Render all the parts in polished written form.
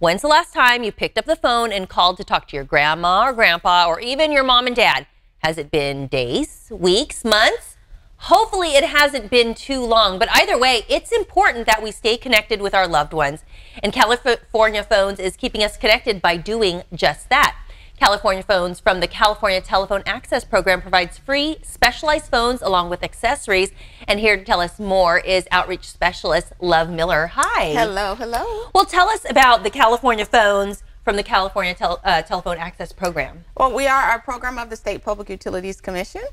When's the last time you picked up the phone and called to talk to your grandma or grandpa or even your mom and dad? Has it been days, weeks, months? Hopefully it hasn't been too long, but either way, it's important that we stay connected with our loved ones. And California Phones is keeping us connected by doing just that. California Phones from the California Telephone Access Program provides free, specialized phones along with accessories. And here to tell us more is outreach specialist Love Miller. Hi. Hello, hello. Well, tell us about the California Phones from the California Telephone Access Program. Well, we are a program of the State Public Utilities Commission,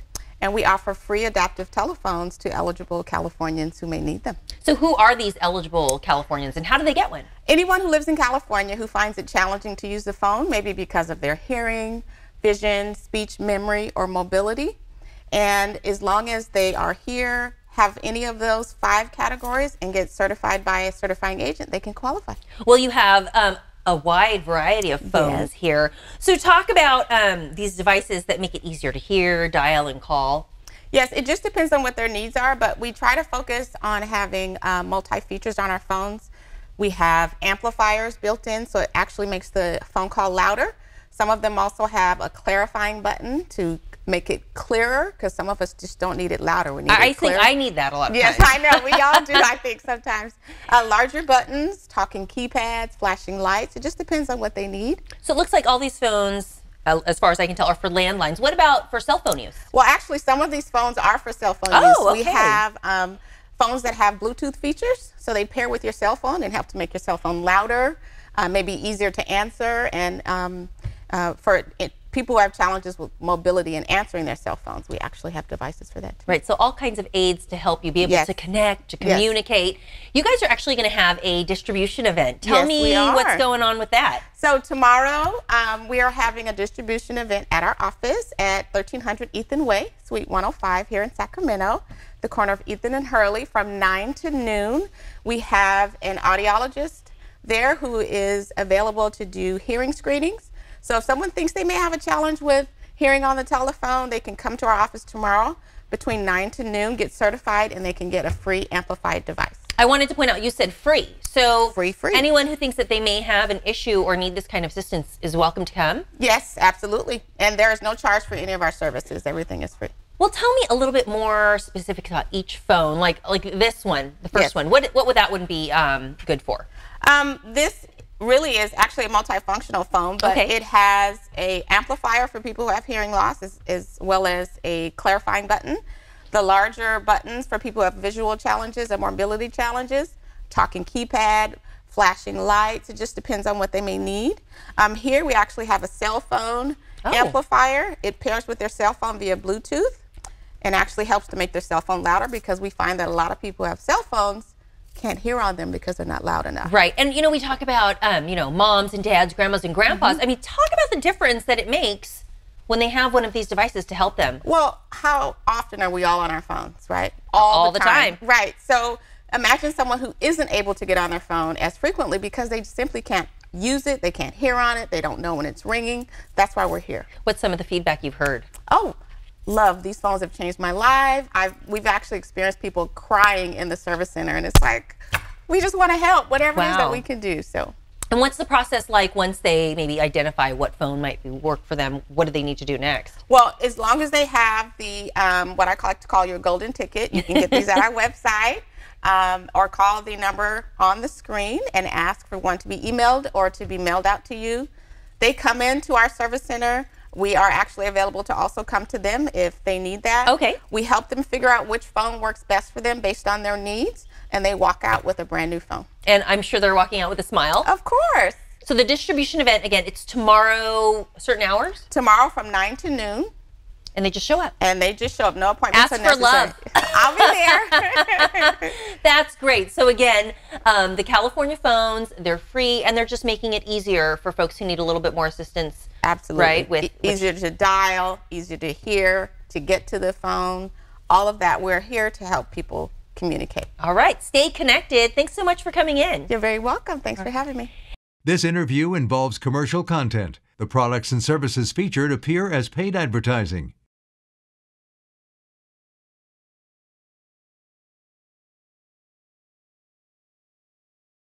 and we offer free adaptive telephones to eligible Californians who may need them. So who are these eligible Californians and how do they get one? Anyone who lives in California who finds it challenging to use the phone, maybe because of their hearing, vision, speech, memory, or mobility. And as long as they are here, have any of those 5 categories, and get certified by a certifying agent, they can qualify. Well, you have a wide variety of phones here. So talk about these devices that make it easier to hear, dial, and call. Yes, it just depends on what their needs are, but we try to focus on having multi-features on our phones. We have amplifiers built in, so it actually makes the phone call louder. Some of them also have a clarifying button to make it clearer, because some of us just don't need it louder. We need it clearer. I think I need that a lot of times. Yes, I know. We all do, I think, sometimes. Larger buttons, talking keypads, flashing lights. It just depends on what they need. So it looks like all these phones, as far as I can tell, are for landlines. What about for cell phone use? Well, actually, some of these phones are for cell phone use. We have phones that have Bluetooth features, so they pair with your cell phone and help to make your cell phone louder, maybe easier to answer, and people who have challenges with mobility and answering their cell phones, we actually have devices for that too. Right, so all kinds of aids to help you be able to connect, to communicate. You guys are actually going to have a distribution event. Tell me what's going on with that. So tomorrow, we are having a distribution event at our office at 1300 Ethan Way, Suite 105 here in Sacramento, the corner of Ethan and Hurley, from 9 to noon. We have an audiologist there who is available to do hearing screenings. So if someone thinks they may have a challenge with hearing on the telephone, they can come to our office tomorrow between 9 to noon, get certified, and they can get a free amplified device. I wanted to point out, you said free. So free. Anyone who thinks that they may have an issue or need this kind of assistance is welcome to come? Yes, absolutely. And there is no charge for any of our services. Everything is free. Well, tell me a little bit more specific about each phone, like this one, the first one. What would that one be good for? This really is actually a multifunctional phone, but it has an amplifier for people who have hearing loss, as well as a clarifying button. The larger buttons for people who have visual challenges and mobility challenges, talking keypad, flashing lights. It just depends on what they may need. Here we actually have a cell phone amplifier. It pairs with their cell phone via Bluetooth and actually helps to make their cell phone louder, because we find that a lot of people who have cell phones can't hear on them because they're not loud enough. Right. And we talk about moms and dads, grandmas and grandpas. I mean, talk about the difference that it makes when they have one of these devices to help them. Well, how often are we all on our phones, right? All the time. Right. So imagine someone who isn't able to get on their phone as frequently because they simply can't use it, they can't hear on it, they don't know when it's ringing. That's why we're here. What's some of the feedback you've heard? Oh, love, these phones have changed my life. We've actually experienced people crying in the service center, and it's like, we just want to help, whatever it is that we can do. So. And what's the process like once they maybe identify what phone might work for them? What do they need to do next? Well, as long as they have the, what I like to call your golden ticket, you can get these at our website, or call the number on the screen and ask for one to be emailed or to be mailed out to you. They come into our service center. We are actually available to also come to them if they need that. Okay. We help them figure out which phone works best for them based on their needs, and they walk out with a brand new phone. And I'm sure they're walking out with a smile. Of course. So the distribution event, again, it's tomorrow, certain hours? Tomorrow from 9 to noon. And they just show up. And they just show up. No appointments are necessary. Ask for love. I'll be there. That's great. So again, the California phones, they're free, and they're just making it easier for folks who need a little bit more assistance. Absolutely. Right? Easier to dial, easier to hear, to get to the phone, all of that. We're here to help people communicate. All right. Stay connected. Thanks so much for coming in. You're very welcome. Thanks for having me. This interview involves commercial content. The products and services featured appear as paid advertising.